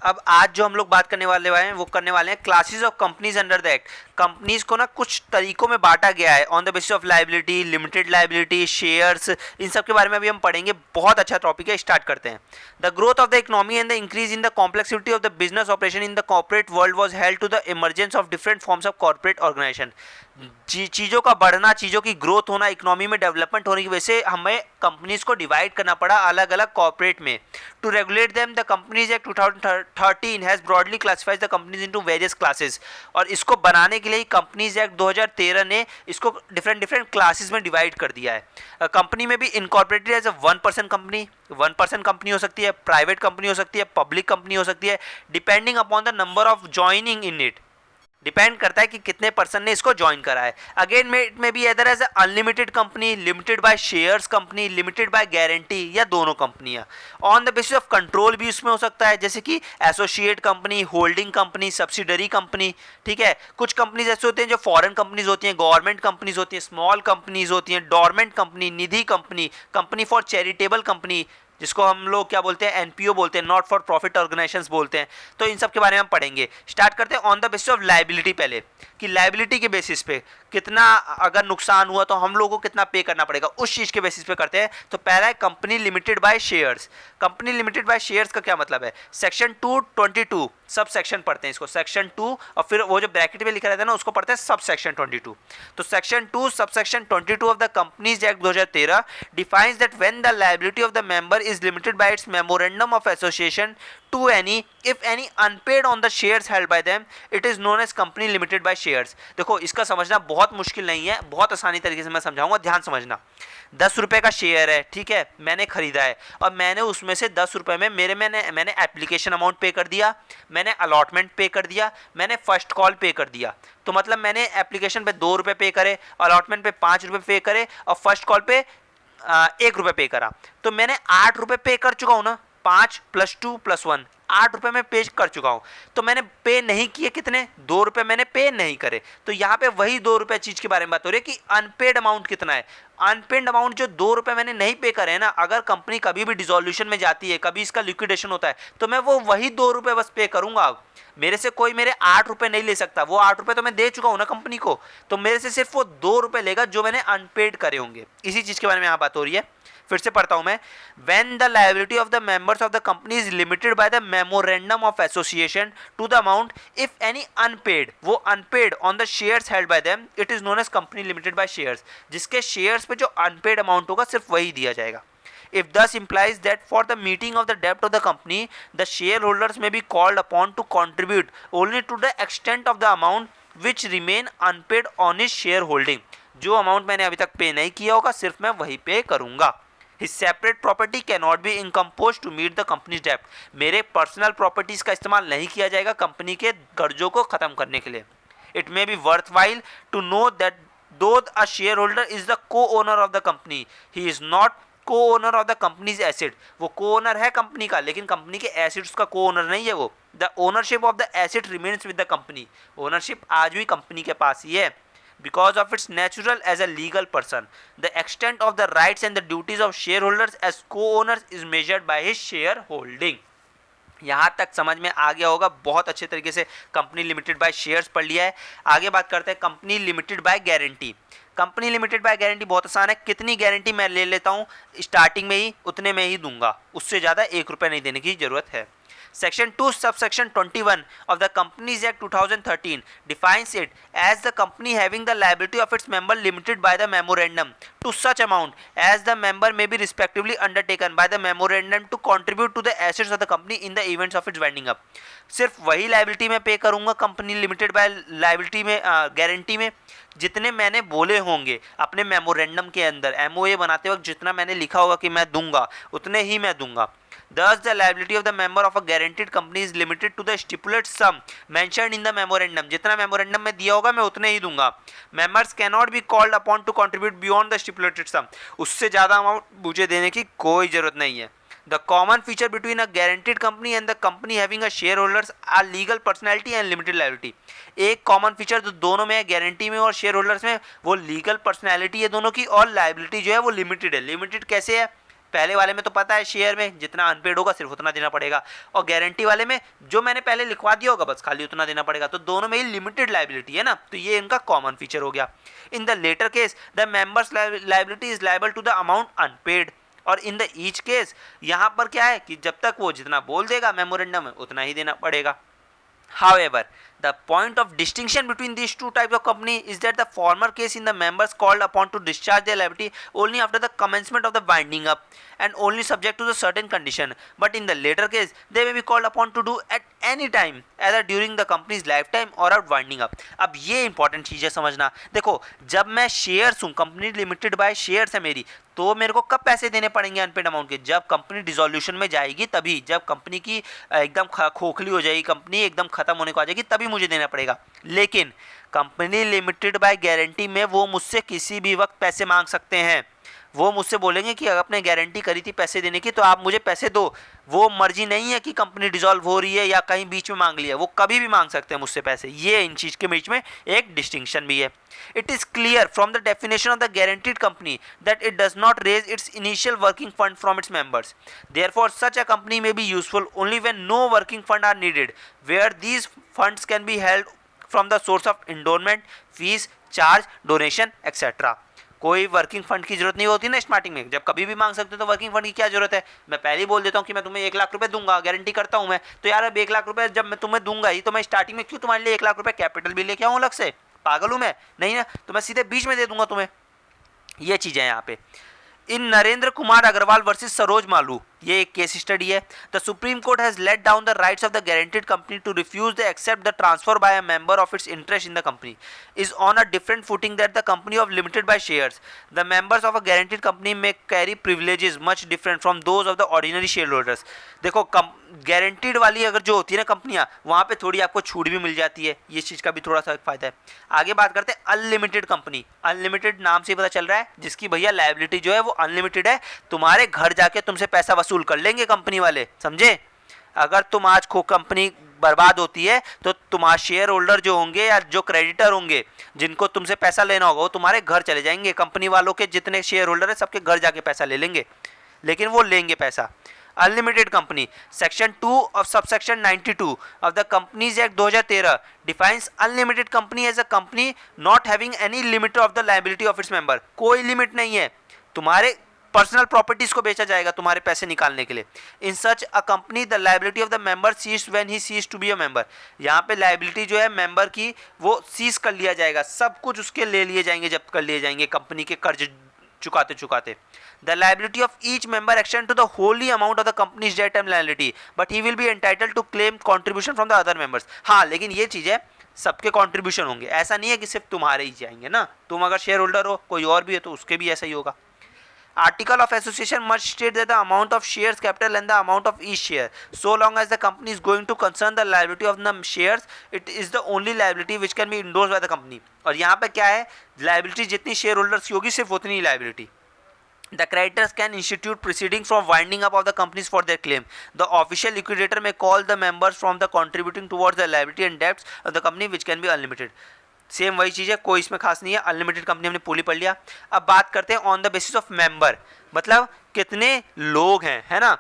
अब आज जो हम लोग बात करने वाले हैं वो करने वाले हैं classes of companies under the act. Companies को ना कुछ तरीकों में बांटा गया है on the basis of liability, limited liability, shares, इन सब के बारे में अभी हम पढ़ेंगे। बहुत अच्छा टॉपिक है, स्टार्ट करते हैं। The growth of the economy and the increase in the complexity of the business operation in the corporate world was held to the emergence of different forms of corporate organisation. चीज़ों का बढ़ना, चीज़ों की growth होना, economy में development होने की वजह से हमें कंपनीज को डिवाइड करना पड़ा अलग अलग कॉर्पोरेट में। To regulate them the companies act 2013 has broadly classifies the companies into various classes. और इसको बनाने के लिए कंपनीज एक्ट 2013 ने इसको डिफरेंट क्लासेस में डिवाइड कर दिया है। कंपनी में भी incorporated as a 1% company, 1% company हो सकती है, प्राइवेट कंपनी हो सकती है, पब्लिक कंपनी हो सकती है, depending upon the number of joining in it. Depend करता है कि कितने पर्सन ने इसको ज्वाइन करा है। Again it may be other as unlimited company, limited by shares company, limited by guarantee, या दोनों कंपनियां। On the basis of control भी उसमें हो सकता है, जैसे कि associate company, holding company, subsidiary company. ठीक है, कुछ कंपनीज ऐसे होते हैं जो फॉरेन कंपनीज होती हैं, गवर्नमेंट कंपनीज होती हैं, स्मॉल कंपनीज होती हैं, dormant company, Nidhi company, company for charitable company, जिसको हम लोग क्या बोलते हैं, एनपीओ बोलते हैं, नॉट फॉर प्रॉफिट ऑर्गेनाइजेशंस बोलते हैं। तो इन सब के बारे में हम पढ़ेंगे। स्टार्ट करते हैं on the basis of liability पहले, कि लाइबिलिटी के बेसिस पे कितना अगर नुकसान हुआ तो हम लोगों को कितना पे करना पड़ेगा, उस चीज़ के बेसिस पे करते हैं। तो पहला है company limited by shares. Company limited by shares का क्या मतलब है? सेक्शन 222 सब सेक्शन पढ़ते हैं इसको, सेक्शन 2, और फिर वो जो ब्रैकेट में लिखा रहता है ना उसको पढ़ते हैं सब सेक्शन 22। तो section 2 sub section 22 of the companies act 2013 defines that when the liability of the member is limited by its memorandum of association to any if any unpaid on the shares held by them, it is known as company limited by shares। देखो इसका समझना बहुत मुश्किल नहीं है, बहुत आसानी तरीके से मैं समझाऊंगा, ध्यान समझना। 10 रुपये का शेयर है, ठीक है, मैंने खरीदा है और मैंने उसमें से 10 रुपये में मैंने एप्लीकेशन अमाउंट पे कर दिया, मैंने अलॉटमेंट पे कर दिया, मैंने फर्स्ट कॉल पे कर दिया। तो मतलब मैंने एप्लीकेशन पे 2 रुपये पे करे, अलॉटमेंट पे 5 रुपये पे करे और फर्स्ट कॉल पे 1 रुपये पे करा। तो मैंने 8 रुपये पे कर चुका हूँ ना, 5 + 2 + 1, 8 रुपये में पे कर चुका हूँ। तो मैंने पे नहीं किए कितने, 2 रुपये मैंने पे नहीं करे। तो यहाँ पे वही 2 रुपये चीज़ के बारे में बात हो रही है कि अनपेड अमाउंट कितना है। अनपेड अमाउंट जो 2 रुपये मैंने नहीं पे करे हैं ना, अगर कंपनी कभी भी डिसोल्यूशन में जाती है, कभी इसका लिक्विडेशन होता है, तो मैं वो वही 2 रुपये बस पे करूँगा। मेरे से कोई मेरे 8 रुपये नहीं ले सकता, वो 8 रुपये तो मैं दे चुका हूँ ना कंपनी को, तो मेरे से सिर्फ वो 2 रुपये लेगा जो मैंने अनपेड करे होंगे। इसी चीज़ के बारे में यहाँ बात हो रही है। फिर से पढ़ता हूँ मैं। When the liability of the members of the company is limited by the memorandum of association to the amount if any unpaid, वो unpaid on the shares held by them, it is known as company limited by shares। जिसके shares पे जो unpaid amount होगा सिर्फ वही दिया जाएगा। If thus implies that for the meeting of the debt of the company, the shareholders may be called upon to contribute only to the extent of the amount which remain unpaid on his shareholding। जो amount मैंने अभी तक पे नहीं किया होगा सिर्फ मैं वही पे करूंगा। His separate property cannot be encompassed to meet the company's debt। मेरे पर्सनल प्रॉपर्टीज का इस्तेमाल नहीं किया जाएगा कंपनी के कर्जों को खत्म करने के लिए। It may be worthwhile to know that though a shareholder is the co-owner of the company, he is not co-owner of the company's asset। वो co-owner है कंपनी का, लेकिन कंपनी के एसेट्स का co-owner नहीं है वो। The ownership of the asset remains with the company। Ownership आज भी कंपनी के पास ही है। Because of its natural as a legal person, the extent of the rights and the duties of shareholders as co-owners is measured by his shareholding। यहाँ तक समझ में आ गया होगा, बहुत अच्छे तरीके से कंपनी लिमिटेड बाय शेयर्स पढ़ लिया है। आगे बात करते हैं company limited by guarantee. Company limited by guarantee बहुत आसान है। कितनी गारंटी मैं ले लेता हूँ स्टार्टिंग में ही उतने में ही दूंगा, उससे ज़्यादा 1 रुपये नहीं देने की जरूरत है। Section 2 subsection 21 of the Companies Act 2013 defines it as the company having the liability of its member limited by the memorandum to such amount as the member may be respectively undertaken by the memorandum to contribute to the assets of the company in the events of its winding up। सिर्फ वही liability में पे करूंगा company limited bye liability में guarantee में जितने मैंने बोले होंगे अपने मेमोरेंडम के अंदर, एमओए बनाते वक्त जितना मैंने लिखा होगा कि मैं दूंगा उतने ही मैं दूंगा। Thus, the liability of the member of a guaranteed company is limited to the stipulated sum mentioned in the memorandum। जितना मेमोरेंडम में दिया होगा मैं उतने ही दूंगा। Members cannot be called upon to contribute beyond the stipulated sum। उससे ज़्यादा amount मुझे देने की कोई ज़रूरत नहीं है। The common feature between a guaranteed company and the company having a shareholders are legal personality and limited liability। एक कॉमन फीचर जो दोनों में है, गारंटी में और शेयर होल्डर्स में, वो लीगल पर्सनैलिटी है दोनों की, और लाइबिलिटी जो है वो लिमिटेड है। लिमिटेड कैसे है? पहले वाले में तो पता है शेयर में जितना अनपेड होगा सिर्फ उतना देना पड़ेगा, और गारंटी वाले में जो मैंने पहले लिखवा दिया होगा बस खाली उतना देना पड़ेगा। तो दोनों में ही लिमिटेड लाइबिलिटी है ना, तो ये इनका कॉमन फीचर हो गया। In the latter case the members liability is liable to the amount unpaid, और इन द ईच केस यहाँ पर क्या है कि जब तक वो जितना बोल देगा मेमोरेंडम में उतना ही देना पड़ेगा। However, the point of distinction between these two types of company is that the former case in the members called upon to discharge their liability only after the commencement of the winding up and only subject to the certain condition, but in the later case they may be called upon to do at any time either during the company's lifetime or at winding up। अब ये important चीज़ है समझना। देखो जब मैं shares हूँ, company limited by shares है मेरी, तो मेरे को कब पैसे देने पड़ेंगे अनपेड अमाउंट के? जब कंपनी डिसोल्यूशन में जाएगी तभी, जब कंपनी की एकदम खोखली हो जाएगी, कंपनी एकदम खत्म होने को आ जाएगी, तभी मुझे देना पड़ेगा। लेकिन कंपनी लिमिटेड बाय गारंटी में वो मुझसे किसी भी वक्त पैसे मांग सकते हैं। वो मुझसे बोलेंगे कि अगर आपने गारंटी करी थी पैसे देने की तो आप मुझे पैसे दो। वो मर्जी नहीं है कि कंपनी डिसॉल्व हो रही है या कहीं बीच में मांग लिया, वो कभी भी मांग सकते हैं मुझसे पैसे। ये इन चीज़ के बीच में एक डिस्टिंक्शन भी है। It is clear from the definition of the guaranteed company that it does not raise its initial working fund from its members, therefore such a company may be useful only when no working fund are needed, where these funds can be held from the source of endowment, fees, charge, donation etcetera. कोई working fund की जरूरत नहीं होती ना starting में, जब कभी भी मांग सकते हो तो वर्किंग फंड की क्या जरूरत है? मैं पहले ही बोल देता हूँ कि मैं तुम्हें 1 लाख रुपए दूंगा, गारंटी करता हूँ मैं, तो यार अब 1 लाख रुपए जब मैं तुम्हें दूंगा ही तो मैं स्टार्टिंग में क्यों तुम्हारे लिए 1 लाख रुपए कैपिटल भी लेके आऊँ अलग से? पागल हूँ मैं? नहीं ना, तो मैं सीधे बीच में दे दूंगा तुम्हें। ये चीज़ें यहाँ पे। इन नरेंद्र कुमार अग्रवाल वर्सेस सरोज मालू, ये एक केस स्टडी है। The supreme court has laid down the rights of the guaranteed company to refuse the accept the transfer by a member of its interest in the company is on a different footing that the company of limited by shares. The members of a guaranteed company may carry privileges much different from those of the ordinary share holders. देखो guaranteed वाली अगर जो होती है ना कंपनियां, वहाँ पे थोड़ी आपको छूट भी मिल जाती है, ये चीज़ का भी थोड़ा सा फायदा है। आगे बात करते हैं अनलिमिटेड कंपनी। अनलिमिटेड नाम से ही पता चल रहा है जिसकी भैया लायबिलिटी जो है वो अनलिमिटेड है, तुम्हारे घर जाके तुमसे पैसा वसूल कर लेंगे कंपनी वाले, समझे? अगर तुम आज को कंपनी बर्बाद होती है तो तुम्हारे शेयर होल्डर जो होंगे या जो क्रेडिटर होंगे जिनको तुमसे पैसा लेना होगा वो तुम्हारे घर चले जाएंगे, कंपनी वालों के जितने शेयर होल्डर है सबके घर जाके पैसा ले लेंगे, लेकिन वो लेंगे पैसा। Unlimited company section 2 of subsection 92 of the companies act 2013 defines unlimited company as a company not having any limit of the liability of its member. कोई लिमिट नहीं है, तुम्हारे पर्सनल प्रॉपर्टीज को बेचा जाएगा तुम्हारे पैसे निकालने के लिए। In such a company the liability of the member ceases when he ceases to be a member. यहाँ पे लायबिलिटी जो है मेंबर की वो सीज कर लिया जाएगा, सब कुछ उसके ले लिए जाएंगे, जब्त कर लिए जाएंगे कंपनी के कर्ज चुकाते चुकाते। The liability of each member extend to the wholly amount of the company's debt and liability, but he will be entitled to claim contribution from the other members। हाँ, लेकिन ये चीज़ है सबके कंट्रीब्यूशन होंगे, ऐसा नहीं है कि सिर्फ तुम्हारे ही जाएंगे ना, तुम अगर शेयर होल्डर हो कोई और भी है तो उसके भी ऐसा ही होगा। Article of association must state that the amount of shares capital and the amount of each share, so long as the company is going to concern the liability of the shares, it is the only liability which can be endorsed by the company। और यहाँ पे क्या है, liability जितनी share holders की होगी सिर्फ उतनी liability. The creditors can institute proceedings from winding up of the companies for their claim. The official liquidator may call the members from the contributing towards the liability and debts of the company which can be unlimited। Same वही चीज़ है, कोई इसमें खास नहीं है। Unlimited company हमने पूरी पढ़ लिया। अब बात करते हैं on the basis of member, मतलब कितने लोग हैं, है ना।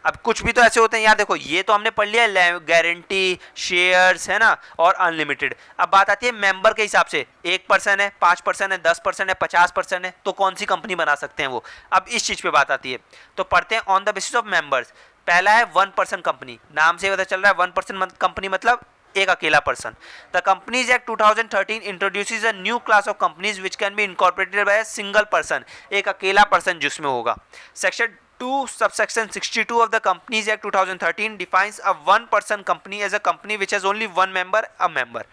अब कुछ भी तो ऐसे होते हैं यार, देखो ये तो हमने पढ़ लिया गारंटी, शेयर्स, है ना, और अनलिमिटेड। अब बात आती है मेंबर के हिसाब से, 1% है, 5% है, 10% है, 50% है, तो कौन सी कंपनी बना सकते हैं वो। अब इस चीज़ पे बात आती है, तो पढ़ते हैं on the basis of members. पहला है 1% कंपनी, नाम से पता चल रहा है 1% कंपनी मतलब एक अकेला person. The companies act 2013 introduces a new class of companies which can be incorporated by a single person, एक अकेला पर्सन जिसमें होगा। सेक्शन 2 subsection 62 of the Companies Act 2013 defines a one-person company as a company which has only one member, a member।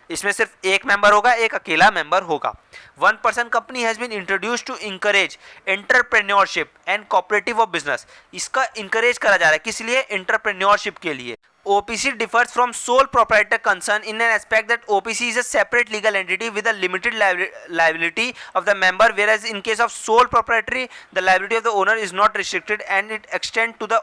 इसमें सिर्फ एक member होगा, एक अकेला मेंबर होगा। 1% company has been introduced to encourage entrepreneurship and cooperative of business. इसका encourage करा जा रहा है किस लिए? एंटरप्रेन्योरशिप के लिए। OPC differs from sole proprietor concern in an aspect that OPC is a separate legal entity with a limited liability of the member, whereas in case of sole proprietary, the liability of the owner is not restricted and it extends to the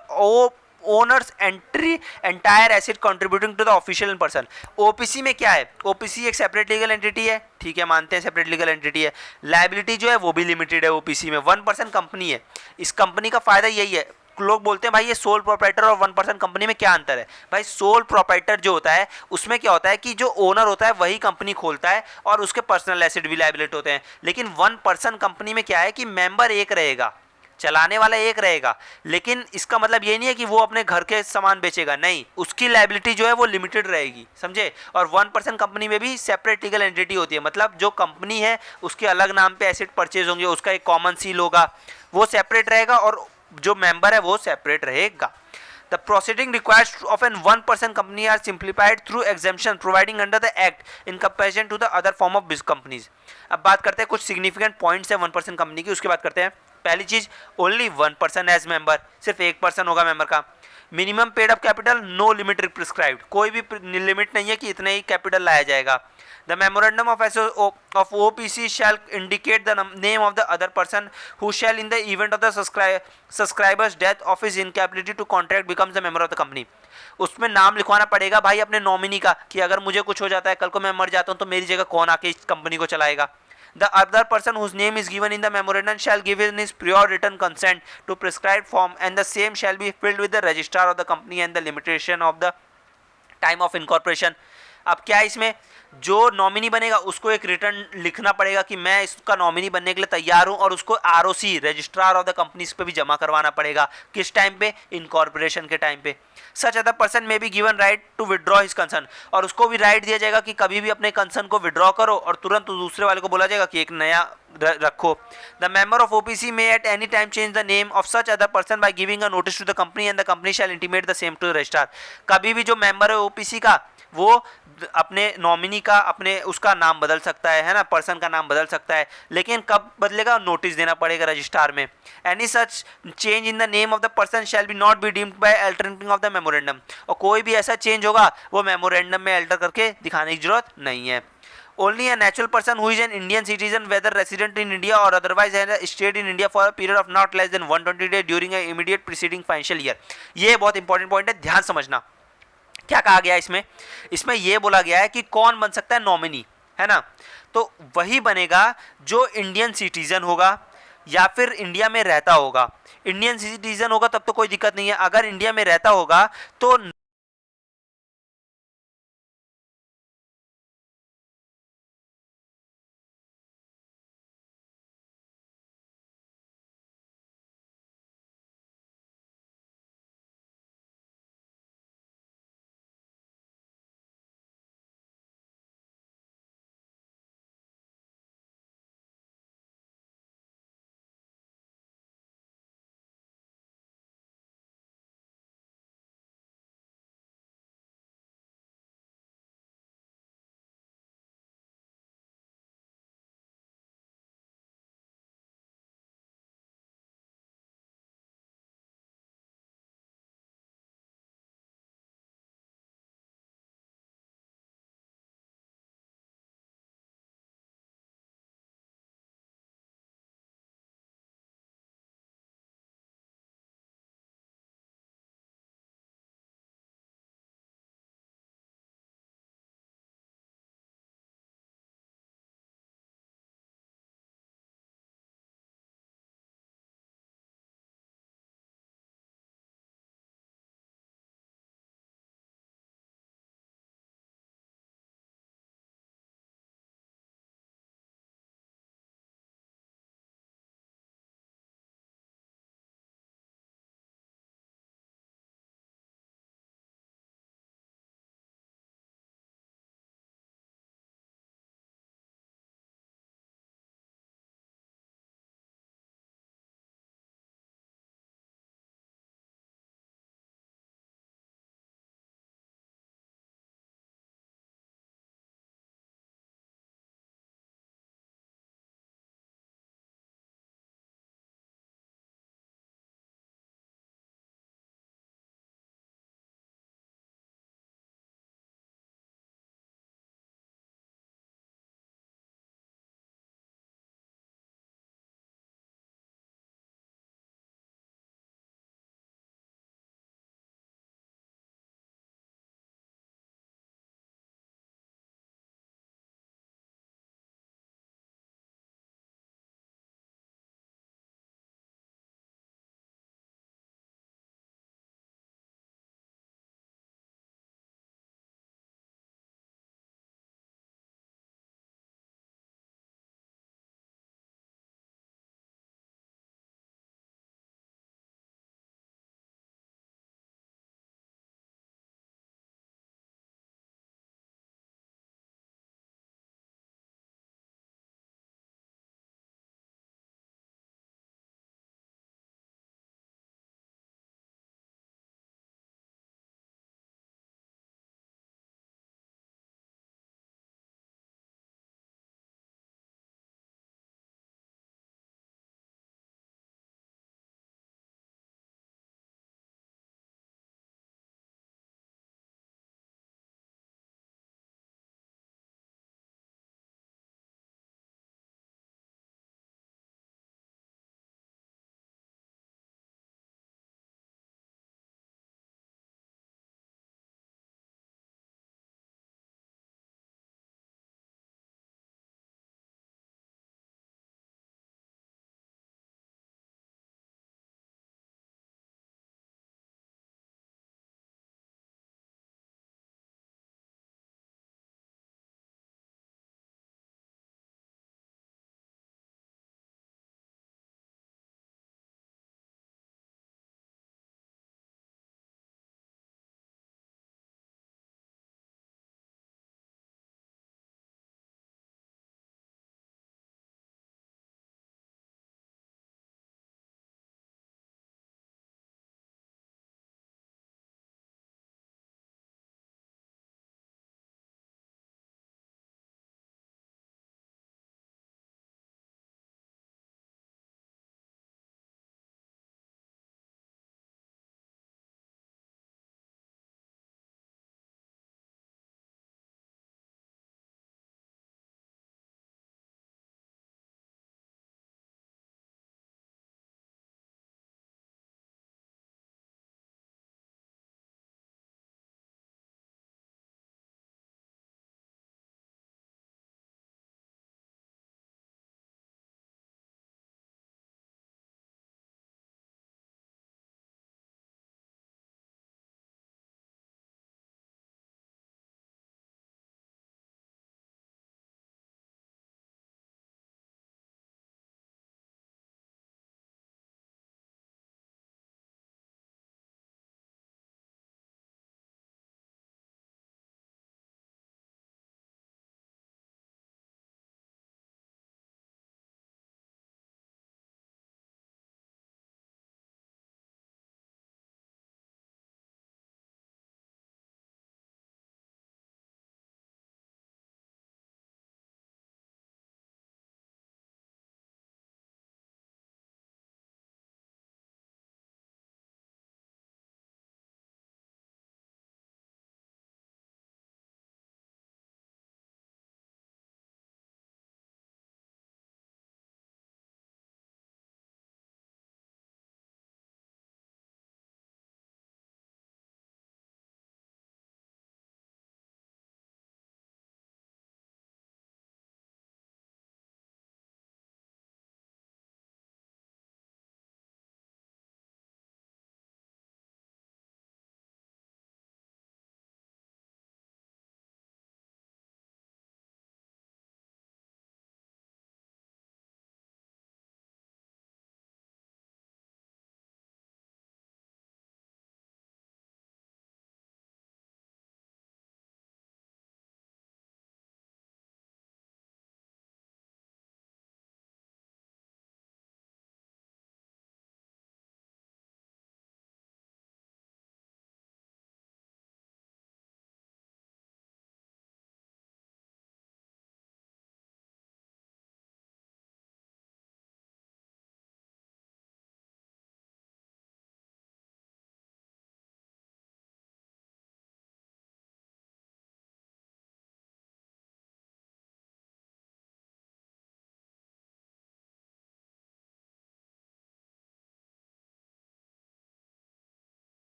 owners entry entire asset contributing to the official in person. OPC में क्या है, OPC एक separate legal entity है, ठीक है, मानते हैं separate legal entity है। लायबिलिटी जो है वो भी लिमिटेड है ओपीसी में, 1% कंपनी है। इस कंपनी का फायदा यही है, लोग बोलते हैं भाई ये सोल प्रोप्राइटर और 1% कंपनी में क्या अंतर है। भाई सोल प्रोप्राइटर जो होता है उसमें क्या होता है कि जो ओनर होता है वही कंपनी खोलता है और उसके पर्सनल एसेट भी लायबिलिटी होते हैं। लेकिन 1% कंपनी में क्या है कि मेंबर एक रहेगा, चलाने वाला एक रहेगा, लेकिन इसका मतलब ये नहीं है कि वो अपने घर के सामान बेचेगा, नहीं, उसकी लायबिलिटी जो है वो लिमिटेड रहेगी, समझे। और 1% कंपनी में भी सेपरेट लीगल एंटिटी होती है, मतलब जो कंपनी है उसके अलग नाम पे एसेट परचेज होंगे, उसका एक कॉमन सील होगा, वो सेपरेट रहेगा, और जो मेंबर है वो सेपरेट रहेगा। The proceeding required of an 1% company are simplified through exemption providing under the act in comparison to the other form of business companies। अब बात करते हैं कुछ सिग्निफिकेंट पॉइंट्स है 1% कंपनी की, उसके बाद करते हैं। पहली चीज, ओनली 1% एज मेंबर, सिर्फ 1% होगा मेंबर का। Minimum paid up capital no limit prescribed, कोई भी लिमिट नहीं है कि इतने ही कैपिटल लाया जाएगा। The memorandum of OPC shall indicate the name of the other person who shall, in the event of the subscriber's death of his incapacity to contract, becomes the member of the company। उसमें नाम लिखवाना पड़ेगा भाई अपने nominee का कि अगर मुझे कुछ हो जाता है, कल को मैं मर जाता हूं, तो मेरी जगह कौन आके इस कंपनी को चलाएगा। The other person whose name is given in the memorandum shall give in his prior written consent to prescribed form, and the same shall be filled with the registrar of the company and the limitation of the time of incorporation. अब क्या है इसमें, जो nominee बनेगा उसको एक return लिखना पड़ेगा कि मैं इसका नॉमिनी बनने के लिए तैयार हूं, और उसको ROC registrar of the company पे भी जमा करवाना पड़ेगा। किस टाइम पे, इनकॉर्पोरेशन के टाइम पे। Such other person may be given right to withdraw his concern, और उसको भी राइट दिया जाएगा कि कभी भी अपने कंसर्न को विड्रॉ करो, और तुरंत दूसरे वाले को बोला जाएगा कि एक नया रखो। The member of OPC may at any time change the name of such other person by giving a notice to the company and the company shall intimate the same to the registrar. कभी भी जो member है OPC का वो अपने nominee का, अपने उसका नाम बदल सकता है ना, पर्सन का नाम बदल सकता है, लेकिन कब बदलेगा, नोटिस देना पड़ेगा रजिस्ट्रार में। Any such change in the name of the person shall be not be deemed by altering of the memorandum, और कोई भी ऐसा चेंज होगा वो मेमोरेंडम में अल्टर करके दिखाने की जरूरत नहीं है। Only a natural person who is an Indian citizen, whether resident in India or otherwise has stayed in India for a period of not less than 120 days during an immediate preceding financial year। ये बहुत important point है, ध्यान समझना। क्या कहा गया इसमें, इसमें यह बोला गया है कि कौन बन सकता है नॉमिनी, है ना। तो वही बनेगा जो इंडियन सिटीजन होगा या फिर इंडिया में रहता होगा। इंडियन सिटीजन होगा तब तो कोई दिक्कत नहीं है, अगर इंडिया में रहता होगा तो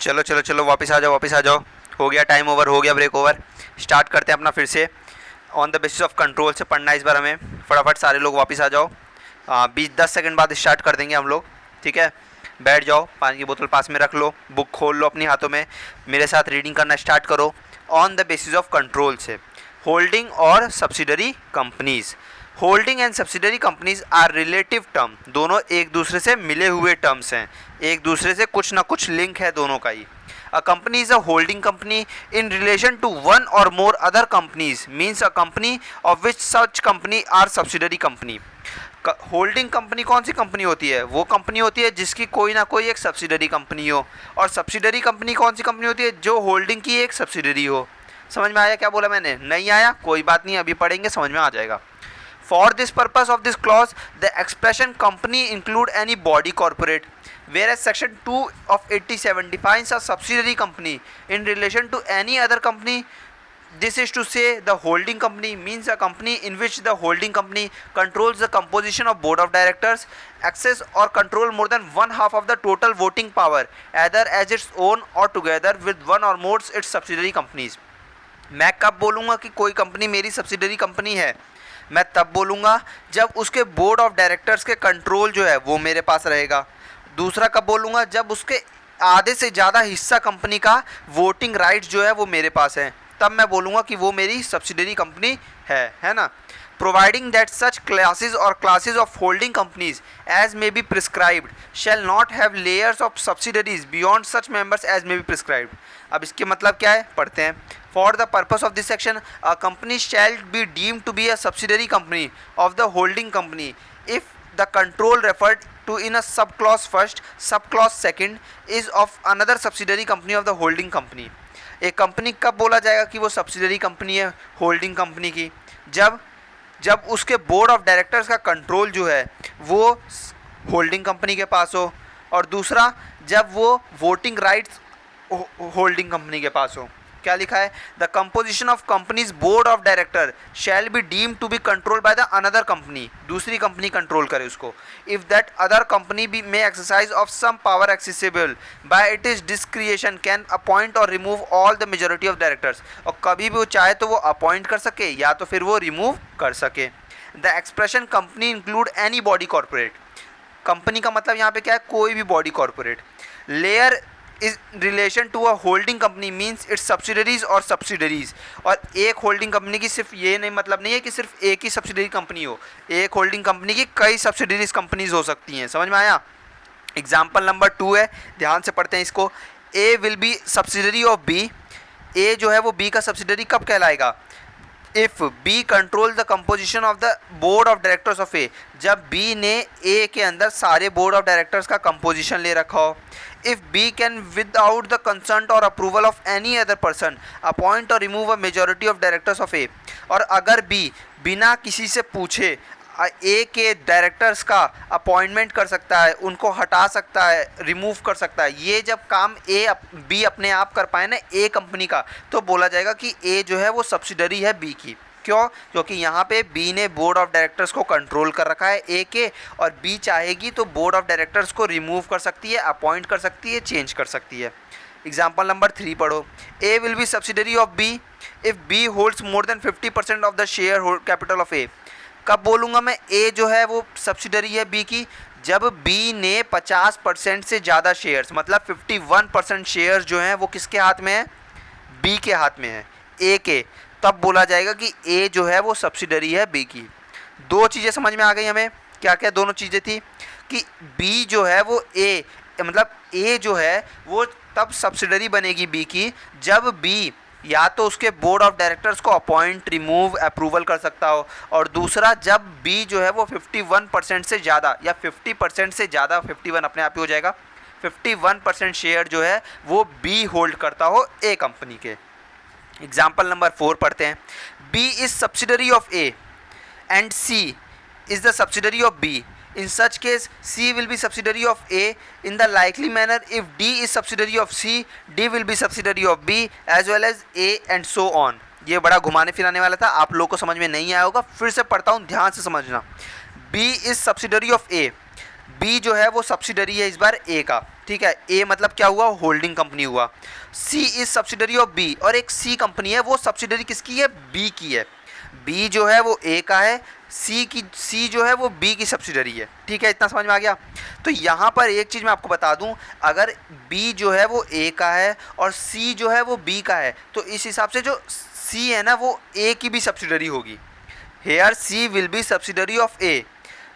चलो चलो चलो वापस आ जाओ, वापस आ जाओ। हो गया टाइम ओवर, हो गया ब्रेक ओवर। स्टार्ट करते हैं अपना फिर से। On the basis of control से पढ़ना है इस बार हमें। फटाफट सारे लोग वापस आ जाओ। 20-10 सेकंड बाद स्टार्ट कर देंगे हम लोग, ठीक है। बैठ जाओ, पानी की बोतल पास में रख लो, बुक खोल लो अपनी हाथों में, मेरे साथ रीडिंग करना स्टार्ट करो। On the basis of control से होल्डिंग और subsidiary companies. Holding and subsidiary companies are relative term, दोनों एक दूसरे से मिले हुए टर्म्स हैं, एक दूसरे से कुछ ना कुछ लिंक है दोनों का ही। A company is a holding company in relation to one or more other companies, means a company of which such company are subsidiary company. Holding company कौन सी कंपनी होती है? वो कंपनी होती है जिसकी कोई ना कोई एक सब्सिडरी कंपनी हो। और सब्सिडरी कंपनी कौन सी कंपनी होती है? जो होल्डिंग की एक सब्सिडरी हो। समझ में आया क्या बोला मैंने? नहीं आया कोई बात नहीं, अभी पढ़ेंगे समझ में आ जाएगा। For this purpose of this clause, the expression company include any body corporate, whereas section 2 of 87 defines a subsidiary company in relation to any other company. This is to say the holding company means a company in which the holding company controls the composition of board of directors, access or control more than one half of the total voting power, either as its own or together with one or more its subsidiary companies. मैं कब बोलूँगा कि कोई company मेरी subsidiary company है? मैं तब बोलूँगा जब उसके बोर्ड ऑफ डायरेक्टर्स के कंट्रोल जो है वो मेरे पास रहेगा। दूसरा कब बोलूँगा? जब उसके आधे से ज़्यादा हिस्सा कंपनी का वोटिंग राइट्स जो है वो मेरे पास है, तब मैं बोलूँगा कि वो मेरी सब्सिडरी कंपनी है ना। Providing that such classes or classes of holding companies as may be prescribed shall not have layers of subsidiaries beyond such members as may be prescribed. अब इसके मतलब क्या है? पढ़ते हैं। For the purpose of this section, a company shall be deemed to be a subsidiary company of the holding company if the control referred to in a subclause first, subclause second is of another subsidiary company of the holding company. एक company कब बोला जाएगा कि वो subsidiary company है holding company की? जब उसके बोर्ड ऑफ डायरेक्टर्स का कंट्रोल जो है वो होल्डिंग कंपनी के पास हो, और दूसरा जब वो वोटिंग राइट्स होल्डिंग कंपनी के पास हो। क्या लिखा है? The composition of companies board of director shall be deemed to be control by the another company, दूसरी कंपनी कंट्रोल करे उसको। If that other company be may exercise of some power accessible by it is discretion can appoint or remove all the majority of directors, और कभी भी वो चाहे तो वो अपॉइंट कर सके या तो फिर वो रिमूव कर सके। The expression company include any body corporate, company का मतलब यहाँ पे क्या है? कोई भी body corporate. Layer is relation to a holding company means its subsidiaries और सब्सिडरीज। और एक होल्डिंग कंपनी की सिर्फ ये नहीं मतलब नहीं है कि सिर्फ एक ही सब्सिडरी कंपनी हो, एक होल्डिंग कंपनी की कई सब्सिडरीज कंपनीज हो सकती हैं। समझ में आया? एग्जाम्पल नंबर 2 है, ध्यान से पढ़ते हैं इसको। A will be subsidiary of B, A जो है वो बी का सब्सिडरी कब कहलाएगा? If B control the composition of the board of directors of A, जब बी ने ए के अंदर सारे बोर्ड ऑफ डायरेक्टर्स का कंपोजिशन ले रखा हो। If B can without the consent or approval of any other person appoint or remove a majority of directors of A, और अगर बी बिना किसी से पूछे ए के डायरेक्टर्स का अपॉइंटमेंट कर सकता है, उनको हटा सकता है, रिमूव कर सकता है। ये जब काम बी अपने आप कर पाए ना ए कंपनी का, तो बोला जाएगा कि ए जो है वो सब्सिडरी है बी की। क्यों? क्योंकि यहाँ पे बी ने बोर्ड ऑफ डायरेक्टर्स को कंट्रोल कर रखा है ए के, और बी चाहेगी तो बोर्ड ऑफ डायरेक्टर्स को रिमूव कर सकती है, अपॉइंट कर सकती है, चेंज कर सकती है। एग्जाम्पल नंबर 3 पढ़ो। A will be subsidiary of B if B holds more than 50% of the share capital of A. कब बोलूँगा मैं ए जो है वो सब्सिडरी है बी की? जब बी ने 50% से ज़्यादा शेयर्स, मतलब 51% शेयर्स जो हैं वो किसके हाथ में है? बी के हाथ में है, ए के। तब बोला जाएगा कि ए जो है वो सब्सिडरी है बी की। दो चीज़ें समझ में आ गई हमें। क्या क्या दोनों चीज़ें थी? कि बी जो है वो ए, मतलब ए जो है वो तब सब्सिडरी बनेगी बी की जब बी या तो उसके बोर्ड ऑफ डायरेक्टर्स को अपॉइंट, रिमूव, अप्रूवल कर सकता हो, और दूसरा जब बी जो है वो 51% से ज़्यादा या 50% से ज़्यादा, 51 अपने आप ही हो जाएगा, 51% शेयर जो है वो बी होल्ड करता हो ए कंपनी के। एग्जाम्पल नंबर 4 पढ़ते हैं। B is subsidiary of A and C is the subsidiary of B. In such case, C will be subsidiary of A. In the likely manner, if D is subsidiary of C, D will be subsidiary of B as well as A and so on. ये बड़ा घुमाने फिराने वाला था, आप लोगों को समझ में नहीं आया होगा, फिर से पढ़ता हूँ, ध्यान से समझना। B is subsidiary of A. B जो है वो सब्सिडरी है इस बार ए का, ठीक है। ए मतलब क्या हुआ, होल्डिंग कंपनी हुआ। सी इज सब्सिडरी ऑफ बी, और एक सी कंपनी है वो सब्सिडरी किसकी है, बी की है। बी जो है वो ए का है, सी जो है वो बी की सब्सिडरी है, ठीक है। इतना समझ में आ गया। तो यहाँ पर एक चीज़ मैं आपको बता दूँ, अगर बी जो है वो ए का है और सी जो है वो बी का है, तो इस हिसाब से जो सी है ना वो ए की भी सब्सिडरी होगी। Here C will be subsidiary of A.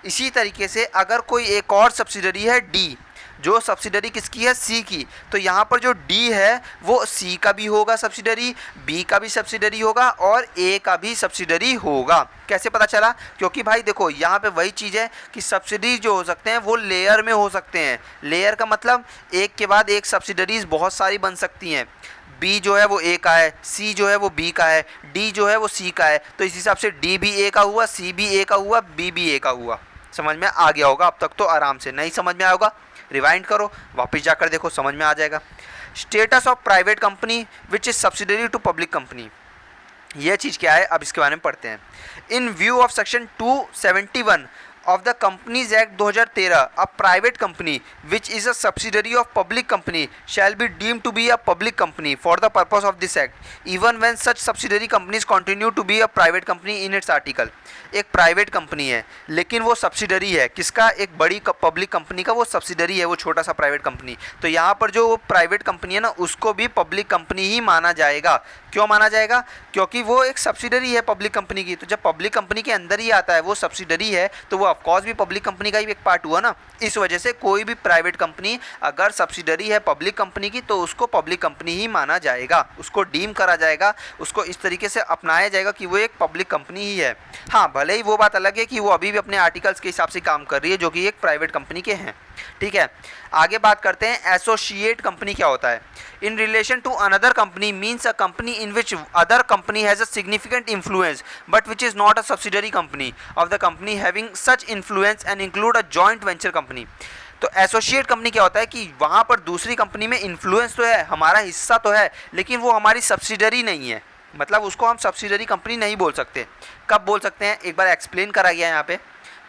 इसी तरीके से अगर कोई एक और सब्सिडरी है डी, जो सब्सिडरी किसकी है, सी की, तो यहाँ पर जो डी है वो सी का भी होगा सब्सिडरी, बी का भी सब्सिडरी होगा और ए का भी सब्सिडरी होगा। कैसे पता चला, क्योंकि भाई देखो यहाँ पे वही चीज़ है कि सब्सिडरी जो हो सकते हैं वो लेयर में हो सकते हैं। लेयर का मतलब एक के बाद एक सब्सिडरीज बहुत सारी बन सकती हैं। बी जो है वो ए का है, सी जो है वो बी का है, डी जो है वो सी का है, तो इस हिसाब से डी भी ए का हुआ, सी भी ए का हुआ, बी भी ए का हुआ। समझ में आ गया होगा अब तक तो आराम से। नहीं समझ में आया होगा रिवाइंड करो, वापस जाकर देखो, समझ में आ जाएगा। Status of private company which is subsidiary to public company, यह चीज़ क्या है अब इसके बारे में पढ़ते हैं। इन view of section 271 of the Companies Act 2013, a private company which is a subsidiary of public company shall be deemed to be a public company for the purpose of this act, even when such subsidiary companies continue to be a private company in its article। एक private company है लेकिन वो subsidiary है किसका, एक बड़ी public company का वो सब्सिडरी है, वो छोटा सा प्राइवेट कंपनी। तो यहाँ पर जो प्राइवेट कंपनी है ना उसको भी पब्लिक कंपनी ही माना जाएगा। क्यों माना जाएगा, क्योंकि वो एक सब्सिडरी है पब्लिक कंपनी की। तो जब पब्लिक कंपनी के अंदर ही आता है, वो सब्सिडरी है, तो वो ऑफकोर्स भी पब्लिक कंपनी का ही एक पार्ट हुआ ना। इस वजह से कोई भी प्राइवेट कंपनी अगर सब्सिडरी है पब्लिक कंपनी की तो उसको पब्लिक कंपनी ही माना जाएगा, उसको डीम करा जाएगा, उसको इस तरीके से अपनाया जाएगा कि वो एक पब्लिक कंपनी ही है। हाँ, भले ही वो बात अलग है कि वो अभी भी अपने आर्टिकल्स के हिसाब से काम कर रही है जो कि एक प्राइवेट कंपनी के हैं, ठीक है। आगे बात करते हैं एसोसिएट कंपनी क्या होता है। In relation to another company means a company in which other company has a significant influence but which is not a subsidiary company of the company having such influence and include a joint venture company. तो associate company क्या होता है कि वहाँ पर दूसरी company में influence तो है, हमारा हिस्सा तो है, लेकिन वो हमारी सब्सिडरी नहीं है, मतलब उसको हम सब्सिडरी कंपनी नहीं बोल सकते। कब बोल सकते हैं, एक बार एक्सप्लेन करा गया है यहाँ पे।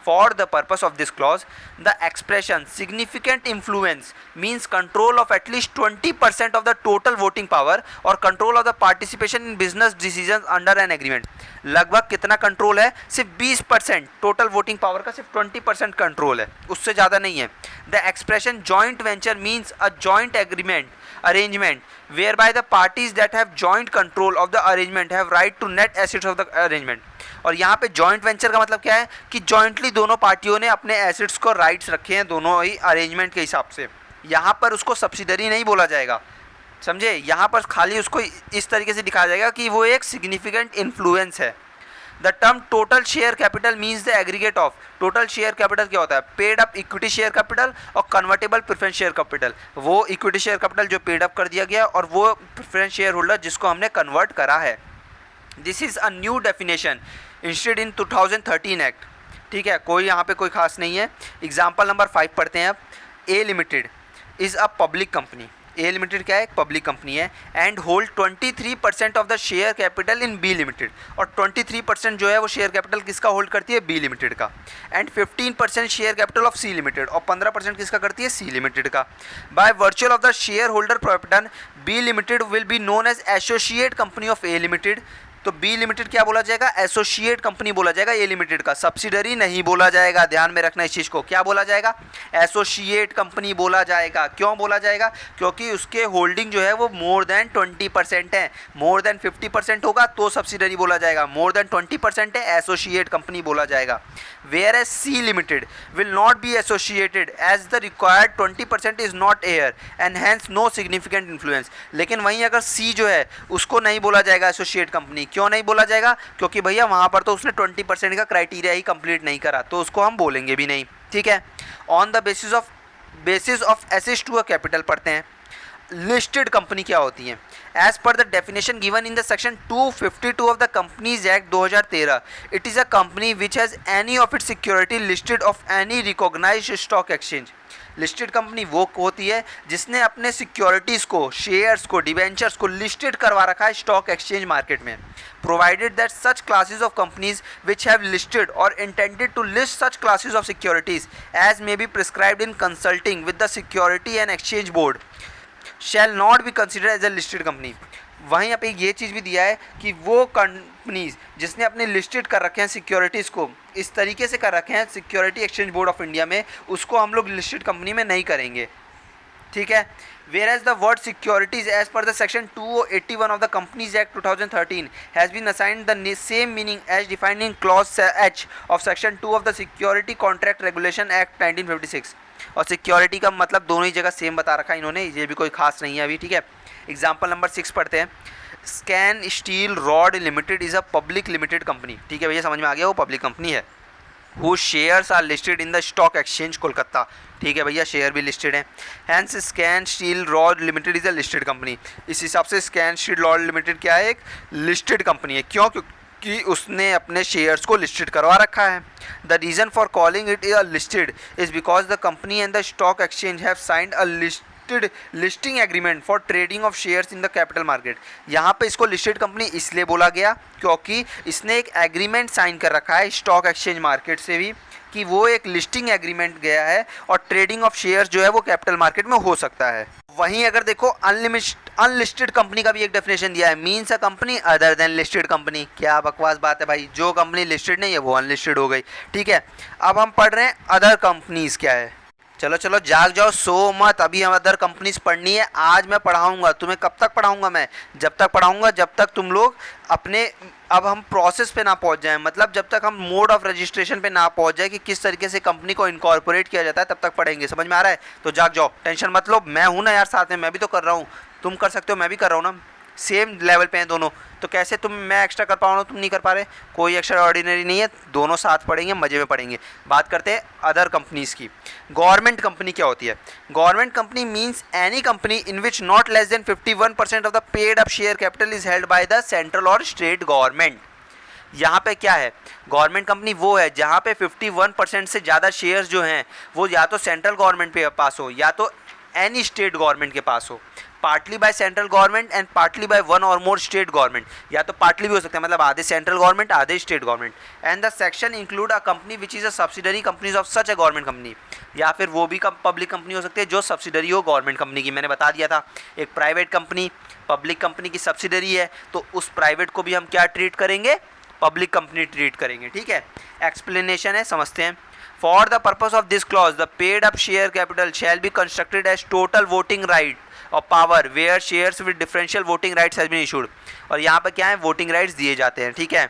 For the purpose of this clause, the expression significant influence means control of at least 20% of the total voting power or control of the participation in business decisions under an agreement। लगभग कितना control है, सिर्फ 20%, total voting power का सिर्फ 20% control है, उससे ज़्यादा नहीं है। The expression joint venture means a joint agreement arrangement whereby the parties that have joint control of the arrangement have right to net assets of the arrangement। और यहाँ पे जॉइंट वेंचर का मतलब क्या है कि जॉइंटली दोनों पार्टियों ने अपने एसेट्स को राइट्स रखे हैं दोनों ही अरेंजमेंट के हिसाब से। यहाँ पर उसको सब्सिडरी नहीं बोला जाएगा, समझे। यहाँ पर खाली उसको इस तरीके से दिखाया जाएगा कि वो एक सिग्निफिकेंट इन्फ्लुएंस है। The term total share capital means the aggregate of, total share capital क्या होता है, paid up equity share capital और कन्वर्टेबल प्रेफरेंस शेयर कैपिटल। वो इक्विटी शेयर कैपिटल जो पेड अप कर दिया गया और वो प्रेफरेंस शेयर होल्डर जिसको हमने कन्वर्ट करा है। This is a new definition instead in 2013 act, ठीक है। कोई यहाँ पे कोई खास नहीं है। एग्जाम्पल नंबर 5 पढ़ते हैं अब। A limited is a public company. A limited क्या है, एक पब्लिक कंपनी है। And hold 23% of the share capital in B limited, और 23% जो है वो शेयर कैपिटल किसका होल्ड करती है, बी लिमिटेड का। And 15% share capital of C limited, और 15% किसका करती है, सी लिमिटेड का। By virtual of the share holder proportion B limited will be known as associate company of A limited. तो बी लिमिटेड क्या बोला जाएगा, एसोसिएट कंपनी बोला जाएगा ए लिमिटेड का, सब्सिडरी नहीं बोला जाएगा। ध्यान में रखना इस चीज़ को, क्या बोला जाएगा, एसोसिएट कंपनी बोला जाएगा। क्यों बोला जाएगा, क्योंकि उसके होल्डिंग जो है वो मोर देन 20% है। मोर देन 50% होगा तो सब्सिडरी बोला जाएगा, मोर देन 20% है एसोसिएट कंपनी बोला जाएगा। Where as C limited will not be associated as the required 20% is not air and hence no significant influence. लेकिन वहीं अगर सी जो है उसको नहीं बोला जाएगा एसोसिएट कंपनी। क्यों नहीं बोला जाएगा, क्योंकि भैया वहाँ पर तो उसने 20% का क्राइटेरिया ही कंप्लीट नहीं करा, तो उसको हम बोलेंगे भी नहीं, ठीक है। On the basis of assets to a capital पढ़ते हैं। लिस्टेड कंपनी क्या होती है, as per the definition given in the section 252 of the companies act 2013, it is a company which has any of its security listed of any recognised stock exchange. Listed company वो होती है जिसने अपने securities को, shares को, debentures को listed करवा रखा है स्टॉक एक्सचेंज मार्केट में। provided that such classes of companies which have listed or intended to list such classes of securities as may be prescribed in consulting with the Security and Exchange Board shall not be considered as a listed company. वहीं यहाँ पे ये चीज़ भी दिया है कि वो companies जिसने अपने लिस्टेड कर रखे हैं सिक्योरिटीज़ को इस तरीके से कर रखे हैं security exchange board of India में, उसको हम लोग लिस्टेड कंपनी में नहीं करेंगे, ठीक है. Whereas the word securities as per the section 281 of the Companies Act 2013 has been assigned the same meaning as defined in clause H of section 2 of the Security Contract Regulation Act 1956. और security का मतलब दोनों ही जगह same बता रखा है इन्होंने, ये भी कोई खास नहीं है अभी, ठीक है. एग्जाम्पल नंबर 6 पढ़ते हैं. Scan steel rod limited is a public limited company, ठीक है भैया, समझ में आ गया, वो पब्लिक कंपनी है. whose shares are listed in the stock exchange Kolkata, ठीक है भैया, शेयर भी लिस्टेड हैं. Hence scan steel rod limited is a listed company. इस हिसाब से स्कैन स्टील रॉड लिमिटेड क्या है, एक लिस्टेड कंपनी है. क्यों? क्योंकि उसने अपने शेयर्स को लिस्टेड करवा रखा है. The reason for calling it a listed is because the company and the stock exchange have signed a listing agreement for trading of shares in the capital market. यहाँ पे इसको लिस्टेड कंपनी इसलिए बोला गया क्योंकि इसने एक एग्रीमेंट साइन कर रखा है स्टॉक एक्सचेंज मार्केट से भी कि वो एक लिस्टिंग एग्रीमेंट गया है और ट्रेडिंग ऑफ शेयर्स जो है वो कैपिटल मार्केट में हो सकता है. वहीं अगर देखो अनलिस्टेड कंपनी का भी एक डेफिनेशन दिया है, means a company other than listed company. क्या बकवास बात है भाई, जो कंपनी लिस्टेड नहीं है वो अनलिस्टेड हो गई, ठीक है. अब हम पढ़ रहे हैं अदर कंपनीज क्या है. चलो चलो जाग जाओ, सो मत, अभी हम अदर कंपनीज पढ़नी है. आज मैं पढ़ाऊंगा तुम्हें. कब तक पढ़ाऊंगा मैं? जब तक पढ़ाऊंगा जब तक तुम लोग अपने, अब हम प्रोसेस पे ना पहुंच जाएं, मतलब जब तक हम मोड ऑफ रजिस्ट्रेशन पे ना पहुंच जाए कि किस तरीके से कंपनी को इनकॉर्पोरेट किया जाता है, तब तक पढ़ेंगे. समझ में आ रहा है? तो जाग जाओ, टेंशन मत लो, मैं हूं ना यार साथ में, मैं भी तो कर रहा हूं, तुम कर सकते हो, मैं भी कर रहा हूं ना, सेम लेवल पे हैं दोनों. तो कैसे तुम, मैं एक्स्ट्रा कर पा रहा हूँ तुम नहीं कर पा रहे, कोई एक्स्ट्रा ऑर्डिनरी नहीं है, दोनों साथ पढ़ेंगे, मज़े में पढ़ेंगे. बात करते हैं अदर कंपनीज़ की. गवर्नमेंट कंपनी क्या होती है? Government company means any company in which not less than 51% of the paid up share capital is held by the central और स्टेट गवर्नमेंट. यहाँ पे क्या है, गवर्नमेंट कंपनी वो है जहाँ पे 51% से ज़्यादा शेयर्स जो हैं वो या तो सेंट्रल गवर्नमेंट के पास हो या तो एनी स्टेट गवर्नमेंट के पास हो. Partly by central government and partly by one और मोर स्टेट गवर्नमेंट, या तो पार्टली भी हो सकता है, मतलब आधे सेंट्रल गवर्नमेंट आधे state government. And the section include a company which is a subsidiary companies of such a government company, या फिर वो भी पब्लिक कंपनी हो सकती है जो सब्सिडरी हो गवर्नमेंट कंपनी की. मैंने बता दिया था, एक प्राइवेट कंपनी पब्लिक कंपनी की सब्सिडरी है तो उस प्राइवेट को भी हम क्या ट्रीट करेंगे, पब्लिक कंपनी ट्रीट करेंगे, ठीक है. एक्सप्लेनेशन है, समझते हैं. For the purpose of this clause, the paid up share capital shall be constructed as total voting right or power where shares with differential voting rights has been issued. और यहाँ पर क्या है, वोटिंग राइट्स दिए जाते हैं, ठीक है.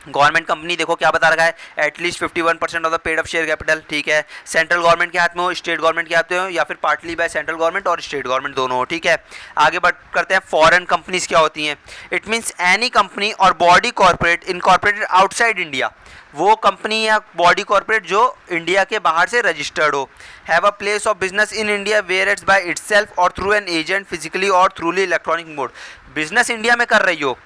गवर्नमेंट कंपनी देखो क्या बता रखा है, at least 51% of the paid up share capital, ठीक है. सेंट्रल गवर्नमेंट के हाथ में हो, स्टेट गवर्नमेंट के हाथ में हो, या फिर पार्टली बाय सेंट्रल गवर्नमेंट और स्टेट गवर्नमेंट दोनों हो, ठीक है. आगे बढ़ करते हैं, फॉरेन कंपनीज क्या होती हैं. इट मीन्स एनी कंपनी और body corporate incorporated outside India, वो कंपनी या बॉडी कॉर्पोरेट जो इंडिया के बाहर से रजिस्टर्ड हो, have a place of business in India where its by itself और थ्रू एन एजेंट फिजिकली और through electronic mode. Business India में कर रही हो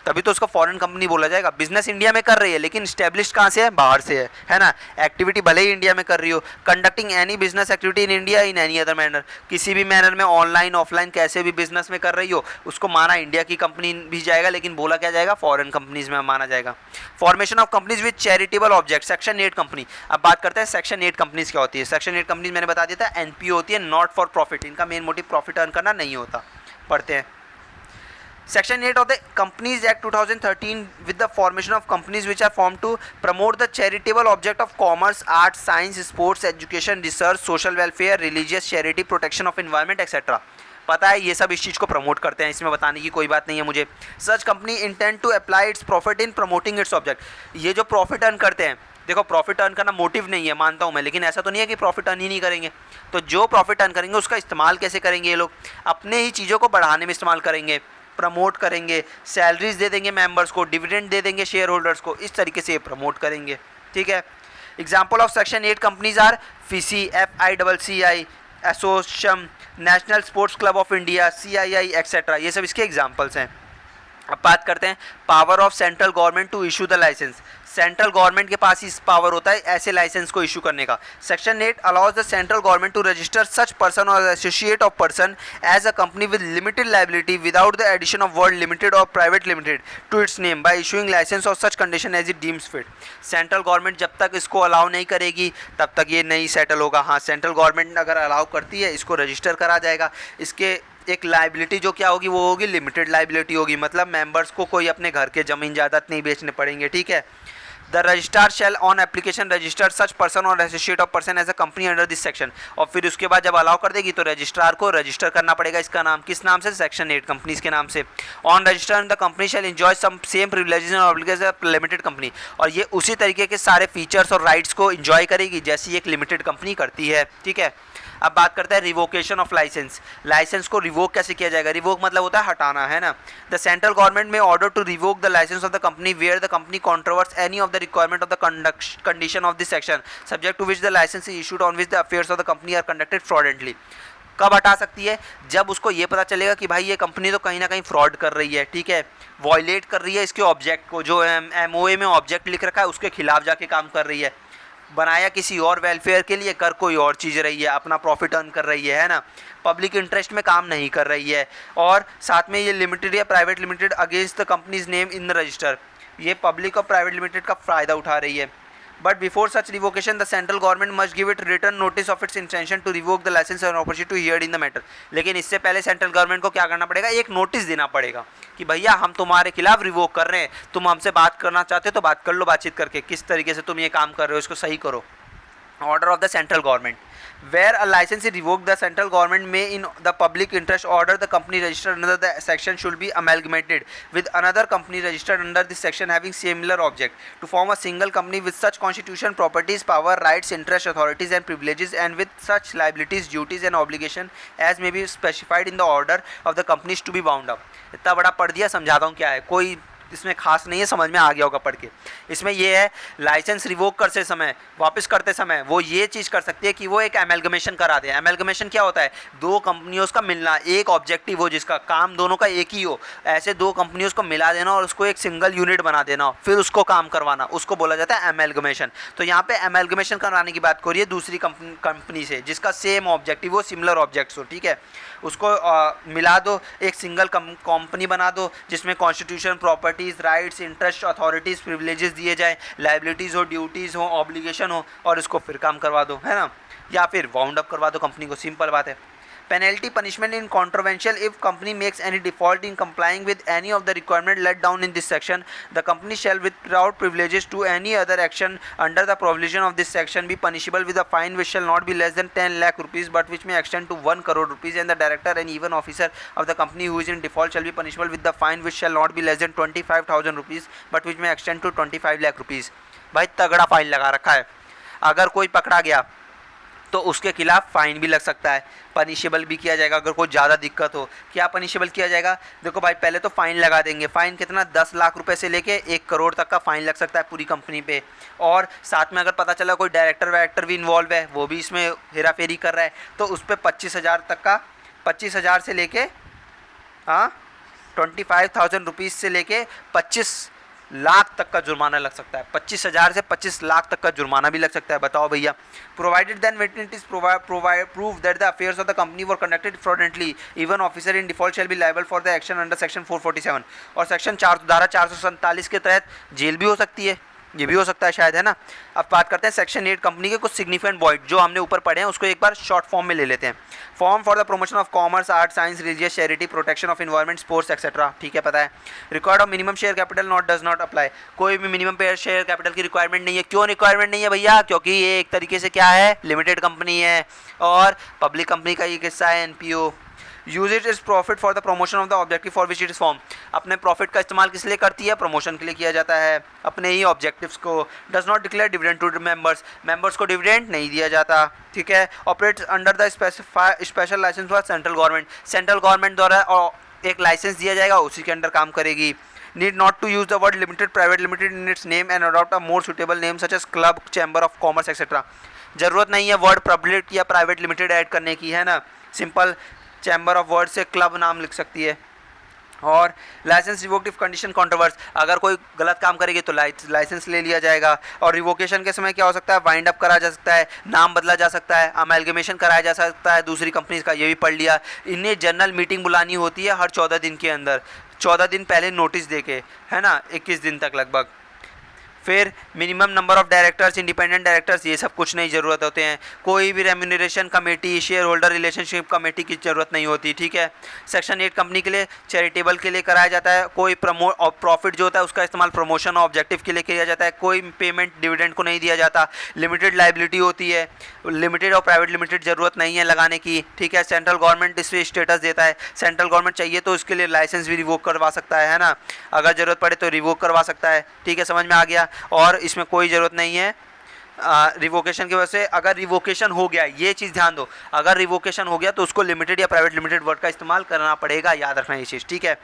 तभी तो उसको फॉरेन कंपनी बोला जाएगा. बिजनेस इंडिया में कर रही है लेकिन स्टैब्लिश कहाँ से है, बाहर से है ना. एक्टिविटी भले ही इंडिया में कर रही हो, conducting any business activity in India in any other manner, किसी भी मैनर में ऑनलाइन ऑफलाइन कैसे भी बिजनेस में कर रही हो, उसको माना इंडिया की कंपनी भी जाएगा लेकिन बोला क्या जाएगा, फॉरेन कंपनीज में माना जाएगा. Formation of companies with charitable object, section 8 company. अब बात करते हैं सेक्शन 8 कंपनीज क्या होती है. सेक्शन 8 कंपनीज मैंने बता दिया था, एनपीओ होती है, नॉट फॉर प्रॉफिट. इनका मेन मोटिव प्रॉफिट अर्न करना नहीं होता. पढ़ते हैं. Section 8 of the Companies Act 2013 with the formation of companies which are formed to promote the charitable object of commerce, arts, science, sports, education, research, social welfare, religious charity, protection of environment, etc. पता है ये सब इस चीज़ को promote करते हैं, इसमें बताने की कोई बात नहीं है मुझे. Such company intend to apply its profit in promoting its object. ये जो प्रॉफिट अर्न करते हैं, देखो प्रॉफिट अर्न करना मोटिव नहीं है, मानता हूँ मैं, लेकिन ऐसा तो नहीं है कि प्रॉफिट अर्न ही नहीं करेंगे. तो जो प्रॉफिट अर्न करेंगे उसका इस्तेमाल कैसे करेंगे, ये लोग अपने ही चीज़ों को बढ़ाने में इस्तेमाल करेंगे, प्रमोट करेंगे, सैलरीज दे देंगे मेंबर्स को, डिविडेंड दे देंगे शेयर होल्डर्स को, इस तरीके से प्रमोट करेंगे, ठीक है. Example of section 8 companies are FICCI, FICCI, association, national sports club of India, CII etcetera. ये सब इसके एग्जाम्पल्स हैं. अब बात करते हैं power of central government to issue the licence. Central government के पास इस पावर होता है ऐसे लाइसेंस को इशू करने का। Section 8 allows the central government to register such person or associate of person as a company with limited liability without the addition of word limited or private limited to its name by issuing license or such condition as it deems fit. Central government जब तक इसको allow नहीं करेगी तब तक ये नहीं settle होगा। हाँ, सेंट्रल गवर्नमेंट अगर अलाउ करती है इसको रजिस्टर करा जाएगा। इसके एक लाइबिलिटी जो क्या होगी वो होगी लिमिटेड लाइबिलिटी होगी, मतलब मेंबर्स को कोई अपने घर के ज़मीन जायदाद नहीं बेचने पड़ेंगे, ठीक है। The registrar shall on application register such person or associate of person as a company under this section. और फिर उसके बाद जब अलाउ कर देगी तो रजिस्ट्रार को रजिस्टर करना पड़ेगा इसका नाम, किस नाम से, सेक्शन 8 कंपनीज के नाम से। On register the company shall enjoy some same privileges and obligations limited company, और ये उसी तरीके के सारे फीचर्स और राइट्स को एंजॉय करेगी जैसी एक लिमिटेड कंपनी करती है, ठीक है। अब बात करते हैं रिवोकेशन ऑफ लाइसेंस। लाइसेंस को रिवोक कैसे किया जाएगा? रिवोक मतलब होता है हटाना, है ना। The central government may order to revoke the license of the company where the company contravenes any of the requirement of the condition of this section subject to which the license is issued on which the affairs of the company are conducted fraudulently. कब हटा सकती है? जब उसको ये पता चलेगा कि भाई ये कंपनी तो कहीं ना कहीं फ्रॉड कर रही है, ठीक है, वॉयलेट कर रही है इसके ऑब्जेक्ट को, जो MOA में ऑब्जेक्ट लिख रखा है उसके खिलाफ जाके काम कर रही है, बनाया किसी और वेलफेयर के लिए, कर कोई और चीज़ रही है, अपना प्रॉफिट अर्न कर रही है ना, पब्लिक इंटरेस्ट में काम नहीं कर रही है, और साथ में ये लिमिटेड या private limited against the company's name in the register, ये पब्लिक और प्राइवेट लिमिटेड का फ़ायदा उठा रही है। But before such revocation the central government must give it written notice of its intention to revoke the licence and opportunity to hear in the matter. लेकिन इससे पहले सेंट्रल गवर्नमेंट को क्या करना पड़ेगा? एक नोटिस देना पड़ेगा कि भैया हम तुम्हारे खिलाफ रिवोक कर रहे हैं, तुम हमसे बात करना चाहते हो तो बात कर लो, बातचीत करके किस तरीके से तुम ये काम कर रहे हो इसको सही करो। Order of the central government, where a license is revoked, the central government may in the public interest order the company registered under the section should be amalgamated with another company registered under this section having similar object to form a single company with such constitution, properties, power, rights, interest, authorities and privileges and with such liabilities, duties and obligation as may be specified in the order of the companies to be wound up। इतना बड़ा पढ़ दिया, समझाता हूँ क्या है, कोई इसमें खास नहीं है, समझ में आ गया होगा पढ़ के। इसमें ये है लाइसेंस रिवोक करते समय, वापस करते समय वो ये चीज़ कर सकती है कि वो एक एमलगमेशन करा दे। एमलगमेशन क्या होता है? दो कंपनियों का मिलना, एक ऑब्जेक्टिव हो जिसका काम दोनों का एक ही हो, ऐसे दो कंपनियों को मिला देना और उसको एक सिंगल यूनिट बना देना, फिर उसको काम करवाना, उसको बोला जाता है एमलगमेशन। तो यहाँ पे एमलगमेशन कराने की बात हो रही है दूसरी कंपनी से जिसका सेम ऑब्जेक्टिव हो, सिमिलर ऑब्जेक्ट्स हो, ठीक है, उसको मिला दो, एक सिंगल कंपनी बना दो जिसमें constitution, properties, rights, interest, authorities, privileges दिए जाए, लाइबिलिटीज़ हो, ड्यूटीज़ हो, ऑब्लिगेशन हो, और इसको फिर काम करवा दो, है ना, या फिर वाउंड अप करवा दो कंपनी को, सिंपल बात है। Penalty punishment in contravention if company makes any default in complying with any of the requirement laid down in this section, the company shall without privileges to any other action under the provision of this section be punishable with a fine which shall not be less than 10 lakh rupees but which may extend to 1 crore rupees, and the director and even officer of the company who is in default shall be punishable with the fine which shall not be less than 25,000 rupees but which may extend to 25 lakh rupees। भाई तगड़ा fine लगा रखा है, अगर कोई पकड़ा गया तो उसके खिलाफ फाइन भी लग सकता है, पनिशेबल भी किया जाएगा। अगर कोई ज़्यादा दिक्कत हो, क्या पनिशेबल किया जाएगा? देखो भाई, पहले तो फ़ाइन लगा देंगे, फ़ाइन कितना, 10 लाख रुपए से लेके 1 करोड़ तक का फ़ाइन लग सकता है पूरी कंपनी पे। और साथ में अगर पता चला कोई डायरेक्टर वायरेक्टर भी इन्वॉल्व है, वो भी इसमें हेरा फेरी कर रहा है, तो उस पर 25,000 तक का, 25,000 से लेके 25,000 रुपीज़ से लेके 25 लाख तक का जुर्माना लग सकता है। 25,000 से 25 लाख तक का जुर्माना भी लग सकता है, बताओ भैया। Provided then witness is prove that the affairs of the company were conducted fraudulently, even officer in default shall be liable for the action under section 447। और सेक्शन धारा 447 के तहत जेल भी हो सकती है, ये भी हो सकता है शायद, है ना। अब बात करते हैं सेक्शन 8 कंपनी के कुछ सिग्निफिकेंट पॉइंट जो हमने ऊपर पढ़े हैं, उसको एक बार शॉर्ट फॉर्म में ले लेते हैं। Form for the promotion of commerce, art, science, religious, charity, protection of environment, sports etcetera, ठीक है, पता है। Record of minimum share capital not does not apply, कोई भी मिनिमम शेयर कैपिटल की रिक्वायरमेंट नहीं है। क्यों रिक्वायरमेंट नहीं है भैया? क्योंकि ये एक तरीके से क्या है, लिमिटेड कंपनी है और पब्लिक कंपनी का ये हिस्सा है NPO। Use it is profit for the promotion of the objective for which it is form, अपने प्रॉफिट का इस्तेमाल किस लिए करती है? प्रमोशन के लिए किया जाता है, अपने ही ऑब्जेक्टिव्स को। Does not declare dividend to members, members को डिविडेंड नहीं दिया जाता, ठीक है। Operates under the special licence for central government, central government द्वारा एक लाइसेंस दिया जाएगा, उसी के अंडर काम करेगी। Need not to use the word limited, private limited in its name and adopt a more suitable name such as club, chamber of commerce etcetera. जरूरत नहीं है वर्ड पब्लिक या प्राइवेट लिमिटेड ऐड करने की, है ना, सिंपल चैम्बर ऑफ वर्ड से club नाम लिख सकती है। और licence revoked if condition contravenes, अगर कोई गलत काम करेगी तो लाइसेंस ले लिया जाएगा। और रिवोकेशन के समय क्या हो सकता है, वाइंड अप करा जा सकता है, नाम बदला जा सकता है, अमेलगमेशन कराया जा सकता है दूसरी कंपनीज का, ये भी पढ़ लिया। इन्हें जनरल मीटिंग बुलानी होती है हर 14 दिन के अंदर, 14 दिन पहले नोटिस देके, है ना, 21 दिन तक लगभग। फिर minimum number of directors, independent directors, ये सब कुछ नहीं ज़रूरत होते हैं। कोई भी remuneration committee, share holder relationship committee की ज़रूरत नहीं होती, ठीक है। सेक्शन 8 कंपनी के लिए चैरिटेबल के लिए कराया जाता है, कोई प्रॉफिट जो होता है उसका इस्तेमाल प्रमोशन और ऑब्जेक्टिव के लिए किया जाता है, कोई पेमेंट डिविडेंड को नहीं दिया जाता। लिमिटेड लाइबिलिटी होती है, लिमिटेड और प्राइवेट लिमिटेड ज़रूरत नहीं है लगाने की, ठीक है। सेंट्रल गवर्नमेंट इसमें स्टेटस देता है, सेंट्रल गवर्नमेंट चाहिए तो उसके लिए लाइसेंस भी रिवोक करवा सकता है ना, अगर ज़रूरत पड़े तो रिवोक करवा सकता है, ठीक है, समझ में आ गया। और इसमें कोई ज़रूरत नहीं है रिवोकेशन की वजह से। अगर रिवोकेशन हो गया, ये चीज़ ध्यान दो, अगर रिवोकेशन हो गया तो उसको लिमिटेड या प्राइवेट लिमिटेड वर्ड का इस्तेमाल करना पड़ेगा, याद रखना ये चीज़, ठीक है।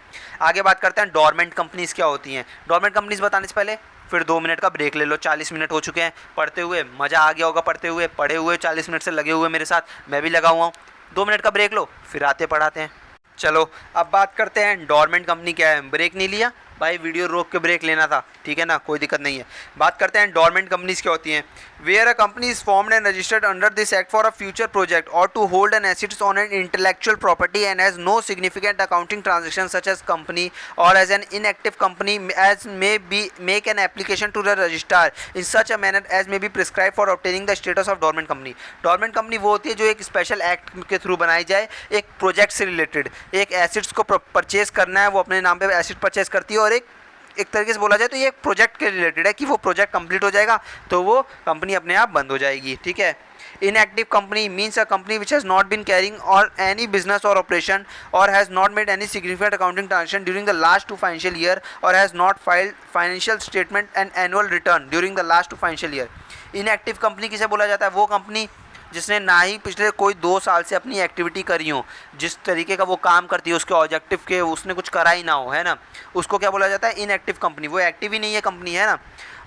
आगे बात करते हैं डोरमेंट कंपनीज क्या होती हैं। डोरमेंट कंपनीज बताने से पहले फिर 2 मिनट का ब्रेक ले लो, 40 मिनट हो चुके हैं पढ़ते हुए, मज़ा आ गया होगा पढ़ते हुए, पढ़े हुए 40 मिनट से लगे हुए मेरे साथ, मैं भी लगा हुआ हूँ। 2 मिनट का ब्रेक लो, फिर आते पढ़ाते हैं। चलो अब बात करते हैं डोरमेंट कंपनी क्या है। ब्रेक नहीं लिया भाई, वीडियो रोक के ब्रेक लेना था, ठीक है ना, कोई दिक्कत नहीं है। बात करते हैं डोरमेंट कंपनीज क्या होती हैं। Where a company is formed and registered under this act for a future project or to hold an assets on an intellectual property and has no significant accounting transaction such as company or as an inactive company as may be make an application to the registrar in such a manner as may be prescribe for obtaining the status of dormant company. Dormant company वो होती है जो एक special act के through बनाई जाए, एक project से रिलेटेड, एक एसेट्स को परचेज करना है, वो अपने नाम पे एसेट परचेज करती है, और एक तरीके से बोला जाए तो ये एक प्रोजेक्ट के रिलेटेड है कि वो प्रोजेक्ट कंप्लीट हो जाएगा तो वो कंपनी अपने आप बंद हो जाएगी, ठीक है। Inactive company means a company which has not been carrying on any business or operation or has not made any significant accounting transaction during the last 2 financial year or has not filed financial statement and annual return during the last 2 financial year. Inactive company किसे बोला जाता है, वो company जिसने ना ही पिछले कोई 2 साल से अपनी एक्टिविटी करी हो, जिस तरीके का वो काम करती है उसके ऑब्जेक्टिव के उसने कुछ करा ही ना हो, है ना, उसको क्या बोला जाता है, इनएक्टिव कंपनी। वो एक्टिव ही नहीं है कंपनी, है ना।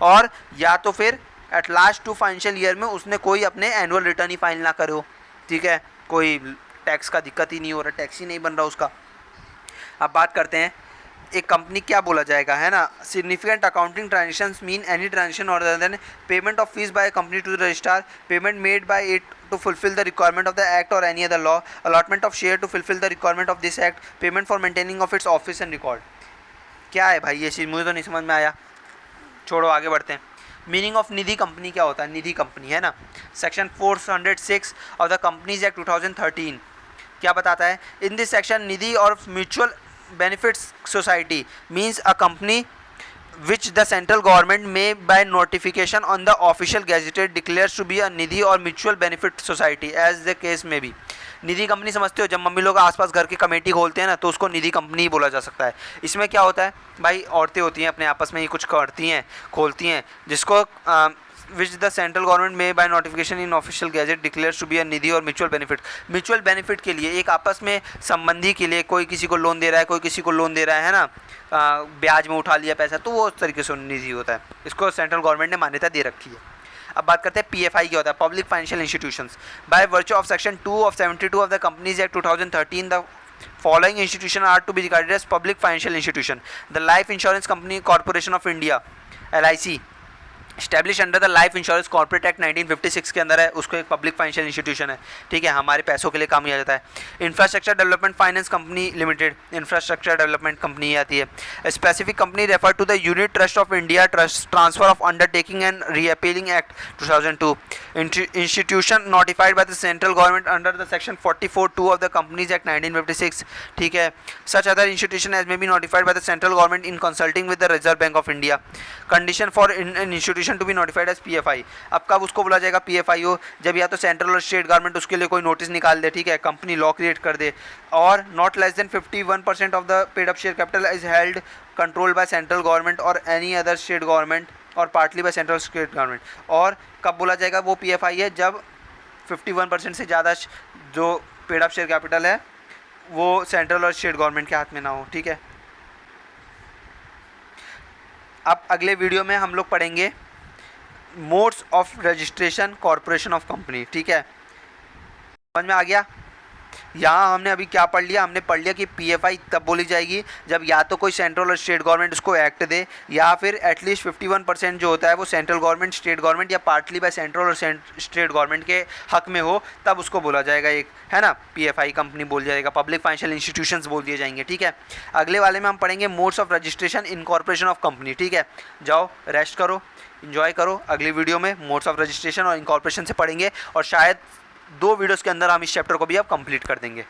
और या तो फिर एट लास्ट 2 फाइनेंशियल ईयर में उसने कोई अपने एनुअल रिटर्न ही फाइल ना करो, ठीक है, कोई टैक्स का दिक्कत ही नहीं हो रहा, टैक्स ही नहीं बन रहा उसका। अब बात करते हैं एक कंपनी क्या बोला जाएगा, है ना। Significant accounting transactions mean any transaction other than payment of fees by company to the registrar, payment made by it to fulfill the requirement of the act or any other law, allotment of share to fulfill the requirement of this act, payment for maintaining of its office and record। क्या है भाई ये चीज़, मुझे तो नहीं समझ में आया, छोड़ो आगे बढ़ते हैं। मीनिंग ऑफ निधि कंपनी क्या होता है, निधि कंपनी, है ना। Section 406 of the companies act 2013 क्या बताता है, इन दिस सेक्शन निधि और mutual benefits society means a company which the central government may by notification on the official gazetted declares to be a निधि और mutual benefit society as the case may be। Nidhi company समझते हो, जब mummy लोग आसपास घर की committee खोलते हैं ना तो उसको निधि कंपनी ही बोला जा सकता है। इसमें क्या होता है भाई, औरतें होती हैं अपने आपस में ही कुछ करती हैं, खोलती हैं, जिसको which the central government may by notification in official gazette declares to be a निधि और म्यूचुअल बेनिफिट। म्यूचुअल बेनिफिट के लिए एक आपस में संबंधी के लिए, कोई किसी को लोन दे रहा है, कोई किसी को लोन दे रहा है ना, ब्याज में उठा लिया पैसा, तो वो उस तरीके से निधि होता है, इसको सेंट्रल गवर्नमेंट ने मान्यता दे रखी है। अब बात करते हैं पीएफआई क्या होता है, public financial institutions. By virtue of section 2 of 72 of the companies act 2013 the following institution are to be regarded as public financial institution: the Life Insurance Company Corporation of India LIC establish under the life insurance corporate act 1956 के अंदर है, उसको एक public financial institution है, ठीक है, हमारे पैसों के लिए काम किया जाता है। Infrastructure development finance company limited, infrastructure development company आती है। Specific company refer to the unit trust of India trust transfer of undertaking and repealing act 2002। Institution notified by the central government under the section 44(2) of the companies act 1956, ठीक है। Such other institution as may be notified by the central government in consulting with the reserve bank of India. Condition for an institution to be notified as PFI. अब कब उसको बोला जाएगा PFI हो, जब या तो सेंट्रल और स्टेट गवर्नमेंट उसके लिए कोई नोटिस निकाल दे, ठीक है, कंपनी लॉ क्रिएट कर दे, और not less than 51% of the paid up share capital is held controlled by central government और एनी अदर स्टेट गवर्नमेंट और partly by central state government. और कब बोला जाएगा वो पीएफआई है, जब 51% से ज़्यादा जो पेड अप शेयर कैपिटल है वो सेंट्रल और स्टेट गवर्नमेंट के हाथ में ना हो, ठीक है। अब अगले वीडियो में हम लोग पढ़ेंगे modes of registration corporation of company, ठीक है, समझ में आ गया। यहाँ हमने अभी क्या पढ़ लिया, हमने पढ़ लिया कि पीएफआई तब बोली जाएगी जब या तो कोई सेंट्रल और स्टेट गवर्नमेंट उसको एक्ट दे, या फिर एटलीस्ट 51% जो होता है वो सेंट्रल गवर्नमेंट, स्टेट गवर्नमेंट या पार्टली बाय सेंट्रल और स्टेट गवर्नमेंट के हक में हो, तब उसको बोला जाएगा एक, है ना, पीएफआई कंपनी बोल जाएगा, पब्लिक फाइनेंशियल इंस्टीट्यूशंस बोल दिए जाएंगे। ठीक है, अगले वाले में हम पढ़ेंगे modes of registration incorporation of company. ठीक है, जाओ रेस्ट करो, इन्जॉय करो, अगली वीडियो में मोड्स ऑफ रजिस्ट्रेशन और इनकॉर्पोरेशन से पढ़ेंगे, और शायद 2 वीडियोस के अंदर हम इस चैप्टर को भी अब कंप्लीट कर देंगे।